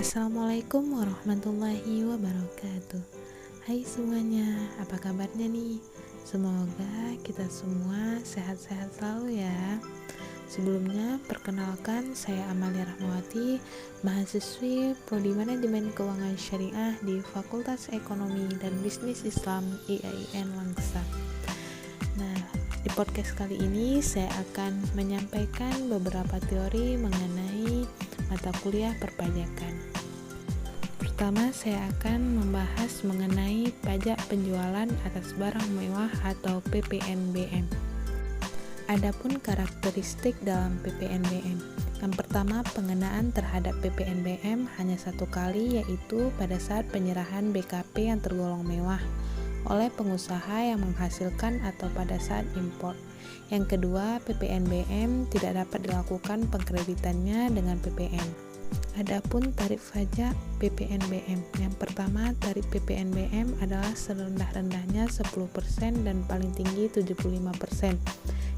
Assalamualaikum warahmatullahi wabarakatuh. Hai semuanya, apa kabarnya nih? Semoga kita semua sehat-sehat selalu ya. Sebelumnya, perkenalkan saya Amalia Rahmawati, mahasiswi Prodi Manajemen Keuangan Syariah di Fakultas Ekonomi dan Bisnis Islam IAIN Langsa. Nah, di podcast kali ini saya akan menyampaikan beberapa teori mengenai mata kuliah perpajakan. Pertama, saya akan membahas mengenai pajak penjualan atas barang mewah atau PPNBM. Adapun karakteristik dalam PPNBM. Yang pertama, pengenaan terhadap PPNBM hanya satu kali, yaitu pada saat penyerahan BKP yang tergolong mewah oleh pengusaha yang menghasilkan atau pada saat impor. Yang kedua, PPNBM tidak dapat dilakukan pengkreditannya dengan PPN. Adapun tarif pajak PPNBM. Yang pertama, tarif PPNBM adalah serendah-rendahnya 10% dan paling tinggi 75%.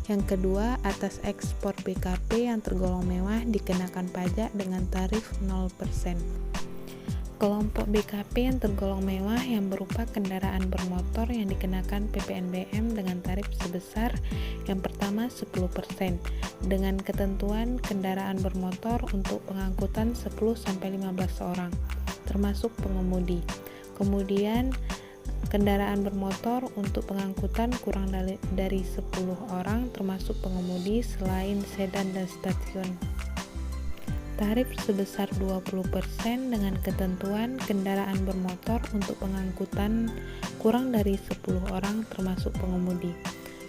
Yang kedua, atas ekspor BKP yang tergolong mewah dikenakan pajak dengan tarif 0%. Kelompok BKP yang tergolong mewah yang berupa kendaraan bermotor yang dikenakan PPNBM dengan tarif sebesar yang pertama 10% dengan ketentuan kendaraan bermotor untuk pengangkutan 10-15 orang termasuk pengemudi. Kemudian kendaraan bermotor untuk pengangkutan kurang dari 10 orang termasuk pengemudi selain sedan dan stasiun. Tarif sebesar 20% dengan ketentuan kendaraan bermotor untuk pengangkutan kurang dari 10 orang termasuk pengemudi.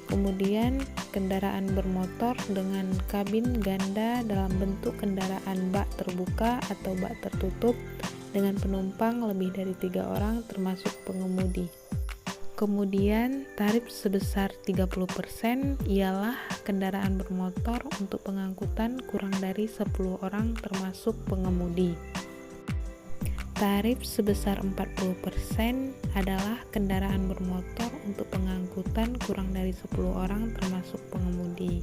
Kemudian kendaraan bermotor dengan kabin ganda dalam bentuk kendaraan bak terbuka atau bak tertutup dengan penumpang lebih dari 3 orang termasuk pengemudi. Kemudian tarif sebesar 30% ialah kendaraan bermotor untuk pengangkutan kurang dari 10 orang termasuk pengemudi. Tarif sebesar 40% adalah kendaraan bermotor untuk pengangkutan kurang dari 10 orang termasuk pengemudi.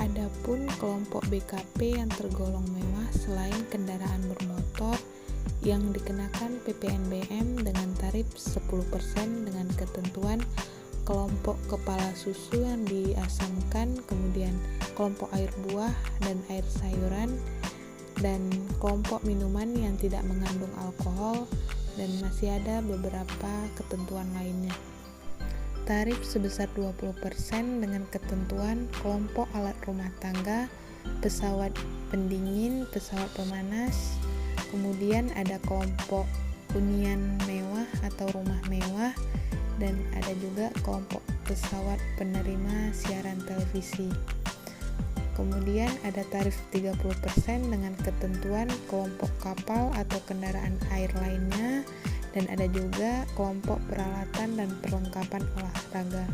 Adapun kelompok BKP yang tergolong mewah selain kendaraan bermotor yang dikenakan PPNBM dengan tarif 10% dengan ketentuan kelompok kepala susu yang diasamkan, kemudian kelompok air buah dan air sayuran, dan kelompok minuman yang tidak mengandung alkohol, dan masih ada beberapa ketentuan lainnya. Tarif sebesar 20% dengan ketentuan kelompok alat rumah tangga, pesawat pendingin, pesawat pemanas. Kemudian ada kelompok hunian mewah atau rumah mewah, dan ada juga kelompok pesawat penerima siaran televisi. Kemudian ada tarif 30% dengan ketentuan kelompok kapal atau kendaraan air lainnya, dan ada juga kelompok peralatan dan perlengkapan olahraga.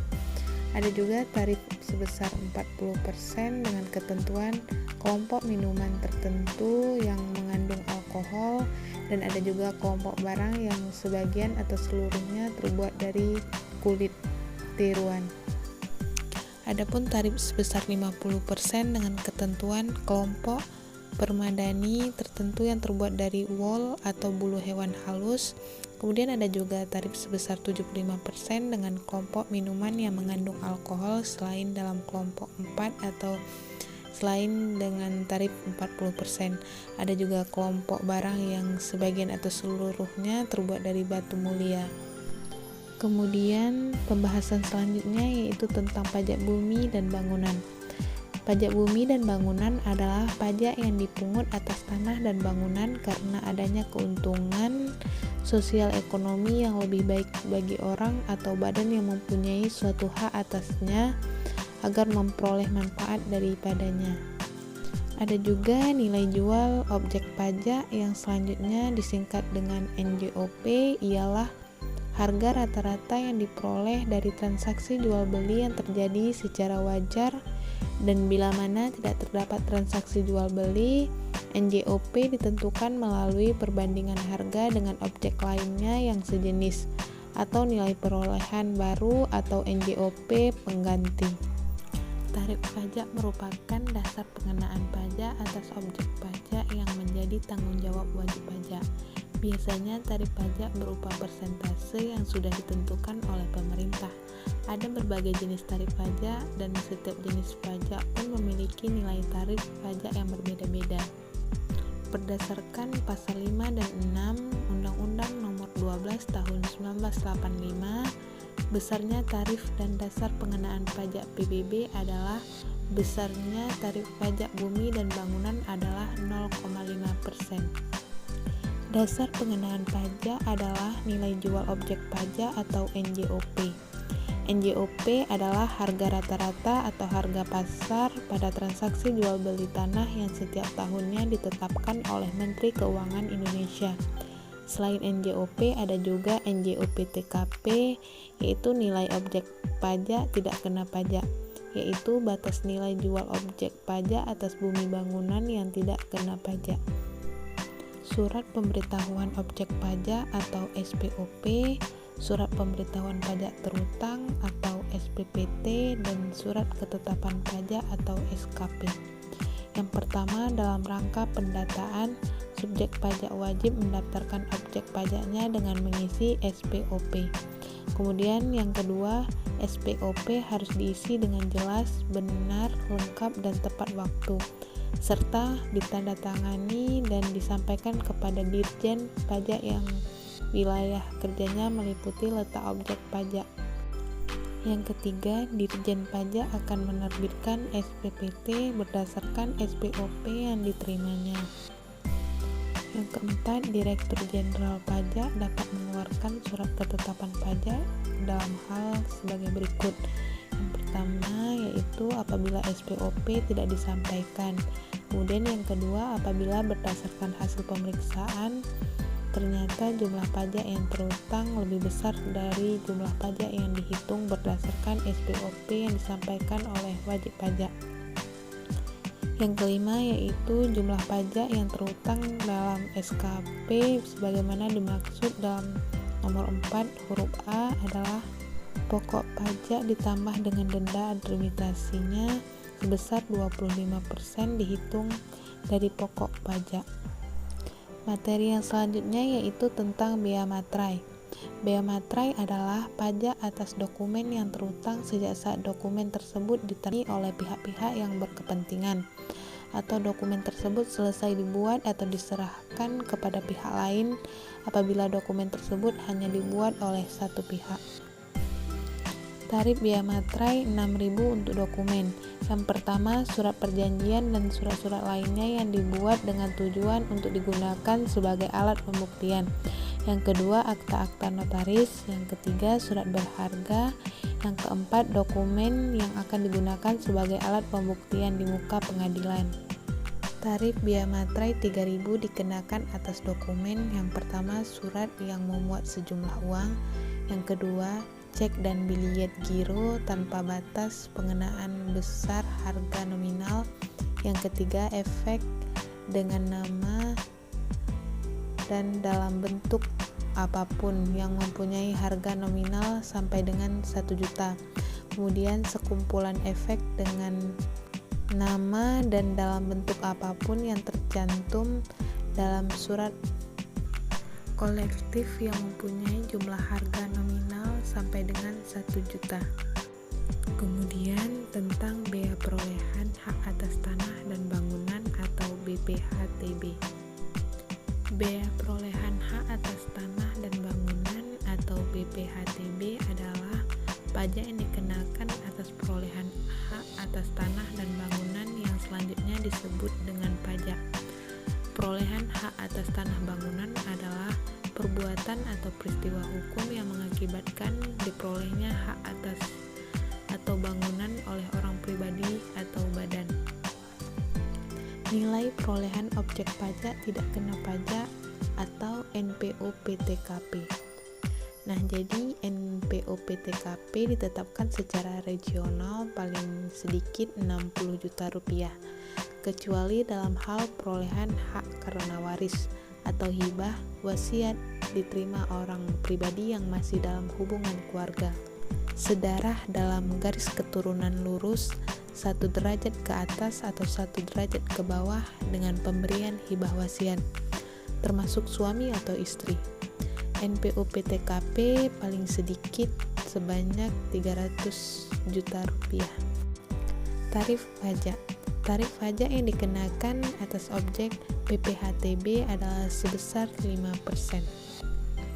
Ada juga tarif sebesar 40% dengan ketentuan kelompok minuman tertentu yang mengandung alkohol, dan ada juga kelompok barang yang sebagian atau seluruhnya terbuat dari kulit tiruan. Adapun tarif sebesar 50% dengan ketentuan kelompok permadani tertentu yang terbuat dari wol atau bulu hewan halus. Kemudian ada juga tarif sebesar 75% dengan kelompok minuman yang mengandung alkohol selain dalam kelompok 4 atau selain dengan tarif 40%. Ada juga kelompok barang yang sebagian atau seluruhnya terbuat dari batu mulia. Kemudian pembahasan selanjutnya yaitu tentang pajak bumi dan bangunan. Pajak bumi dan bangunan adalah pajak yang dipungut atas tanah dan bangunan karena adanya keuntungan sosial ekonomi yang lebih baik bagi orang atau badan yang mempunyai suatu hak atasnya agar memperoleh manfaat daripadanya. Ada juga nilai jual objek pajak yang selanjutnya disingkat dengan NJOP, ialah harga rata-rata yang diperoleh dari transaksi jual beli yang terjadi secara wajar, dan bila mana tidak terdapat transaksi jual beli, NJOP ditentukan melalui perbandingan harga dengan objek lainnya yang sejenis atau nilai perolehan baru atau NJOP pengganti. Tarif pajak merupakan dasar pengenaan pajak atas objek pajak yang menjadi menjadi tanggung jawab wajib pajak. Biasanya tarif pajak berupa persentase yang sudah ditentukan oleh pemerintah. Ada berbagai jenis tarif pajak dan setiap jenis pajak pun memiliki nilai tarif pajak yang berbeda-beda. Berdasarkan pasal 5 dan 6 Undang-Undang Nomor 12 Tahun 1985, besarnya tarif dan dasar pengenaan pajak PBB adalah besarnya tarif pajak bumi dan bangunan adalah 0,5%. Dasar pengenaan pajak adalah nilai jual objek pajak atau NJOP. NJOP adalah harga rata-rata atau harga pasar pada transaksi jual beli tanah yang setiap tahunnya ditetapkan oleh Menteri Keuangan Indonesia. Selain NJOP ada juga NJOP TKP, yaitu nilai objek pajak tidak kena pajak, yaitu batas nilai jual objek pajak atas bumi bangunan yang tidak kena pajak. Surat pemberitahuan objek pajak atau SPOP, surat pemberitahuan pajak terutang atau SPPT, dan surat ketetapan pajak atau SKP. Yang pertama, dalam rangka pendataan, subjek pajak wajib mendaftarkan objek pajaknya dengan mengisi SPOP. Kemudian yang kedua, SPOP harus diisi dengan jelas, benar, lengkap, dan tepat waktu, serta ditandatangani dan disampaikan kepada Dirjen Pajak yang wilayah kerjanya meliputi letak objek pajak. Yang ketiga, Dirjen Pajak akan menerbitkan SPPT berdasarkan SPOP yang diterimanya. Yang keempat, Direktur Jenderal Pajak dapat mengeluarkan surat ketetapan pajak dalam hal sebagai berikut. Yang pertama yaitu apabila SPOP tidak disampaikan. Kemudian yang kedua, apabila berdasarkan hasil pemeriksaan ternyata jumlah pajak yang terutang lebih besar dari jumlah pajak yang dihitung berdasarkan SPOP yang disampaikan oleh wajib pajak. Yang kelima yaitu jumlah pajak yang terutang dalam SKP sebagaimana dimaksud dalam nomor 4 huruf A adalah pokok pajak ditambah dengan denda administrasinya sebesar 25% dihitung dari pokok pajak. Materi yang selanjutnya yaitu tentang bea materai. Bea materai adalah pajak atas dokumen yang terutang sejak saat dokumen tersebut diterima oleh pihak-pihak yang berkepentingan atau dokumen tersebut selesai dibuat atau diserahkan kepada pihak lain apabila dokumen tersebut hanya dibuat oleh satu pihak. Tarif bea materai 6.000 untuk dokumen. Yang pertama, surat perjanjian dan surat-surat lainnya yang dibuat dengan tujuan untuk digunakan sebagai alat pembuktian. Yang kedua, akta-akta notaris. Yang ketiga, surat berharga. Yang keempat, dokumen yang akan digunakan sebagai alat pembuktian di muka pengadilan. Tarif bea materai 3.000 dikenakan atas dokumen. Yang pertama, surat yang memuat sejumlah uang. Yang kedua, cek dan biliet giro tanpa batas pengenaan besar harga nominal. Yang ketiga, efek dengan nama dan dalam bentuk apapun yang mempunyai harga nominal sampai dengan 1 juta. Kemudian sekumpulan efek dengan nama dan dalam bentuk apapun yang tercantum dalam surat kolektif yang mempunyai jumlah harga nominal sampai dengan 1 juta. Kemudian tentang bea perolehan hak atas tanah dan bangunan atau BPHTB. Bea perolehan hak atas tanah dan bangunan atau BPHTB adalah pajak yang dikenakan atas perolehan hak atas tanah dan bangunan yang selanjutnya disebut dengan pajak. Perolehan hak atas tanah bangunan adalah perbuatan atau peristiwa hukum yang mengakibatkan diperolehnya hak atas atau bangunan oleh orang pribadi atau badan. Nilai perolehan objek pajak tidak kena pajak atau NPOP-TKP. Nah, jadi NPOP-TKP ditetapkan secara regional paling sedikit 60 juta rupiah, kecuali dalam hal perolehan hak karena waris atau hibah wasiat diterima orang pribadi yang masih dalam hubungan keluarga, sedarah dalam garis keturunan lurus, 1 derajat ke atas atau 1 derajat ke bawah dengan pemberian hibah wasiat, termasuk suami atau istri. NPO PTKP paling sedikit sebanyak 300 juta rupiah. Tarif pajak. Tarif pajak yang dikenakan atas objek PPHTB adalah sebesar 5%.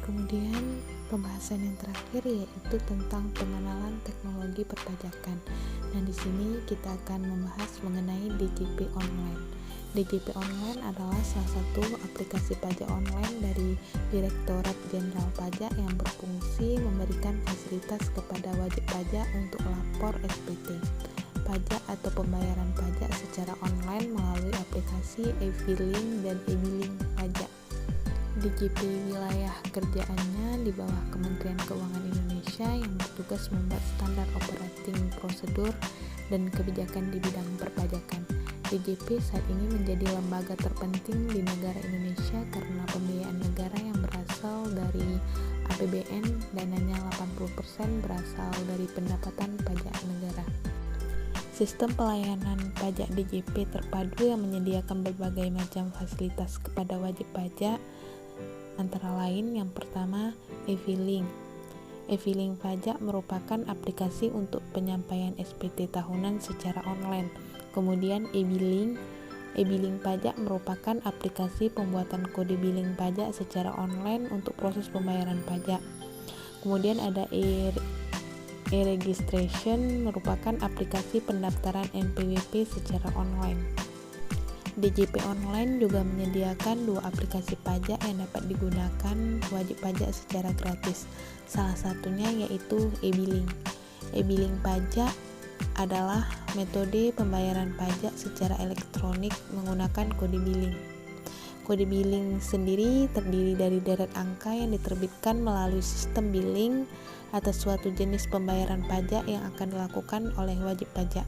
Kemudian pembahasan yang terakhir yaitu tentang pengenalan teknologi perpajakan. Nah, di sini kita akan membahas mengenai DJP Online. DJP Online adalah salah satu aplikasi pajak online dari Direktorat Jenderal Pajak yang berfungsi memberikan fasilitas kepada wajib pajak untuk lapor SPT pajak atau pembayaran pajak secara online melalui aplikasi e-filing dan e-billing pajak. DJP wilayah kerjaannya di bawah Kementerian Keuangan Indonesia yang bertugas membuat standar operating prosedur dan kebijakan di bidang perpajakan. DJP saat ini menjadi lembaga terpenting di negara Indonesia karena pembiayaan negara yang berasal dari APBN, dananya 80% berasal dari pendapatan pajak negara. Sistem pelayanan pajak DJP terpadu yang menyediakan berbagai macam fasilitas kepada wajib pajak, antara lain yang pertama e-filing. E-filing pajak merupakan aplikasi untuk penyampaian SPT tahunan secara online. Kemudian e-billing. E-billing pajak merupakan aplikasi pembuatan kode billing pajak secara online untuk proses pembayaran pajak. Kemudian ada e-registration merupakan aplikasi pendaftaran NPWP secara online. DJP Online juga menyediakan 2 aplikasi pajak yang dapat digunakan wajib pajak secara gratis. Salah satunya yaitu e-billing. E-billing pajak adalah metode pembayaran pajak secara elektronik menggunakan kode billing. Kode billing sendiri terdiri dari deret angka yang diterbitkan melalui sistem billing atas suatu jenis pembayaran pajak yang akan dilakukan oleh wajib pajak.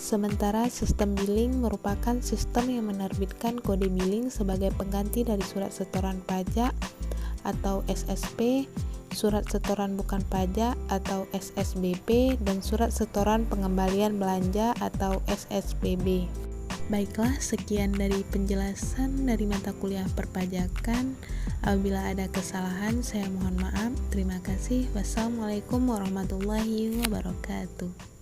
Sementara sistem billing merupakan sistem yang menerbitkan kode billing sebagai pengganti dari surat setoran pajak atau SSP, surat setoran bukan pajak atau SSBP, dan surat setoran pengembalian belanja atau SSBB. Baiklah, sekian dari penjelasan dari mata kuliah perpajakan. Apabila ada kesalahan, saya mohon maaf. Terima kasih. Wassalamualaikum warahmatullahi wabarakatuh.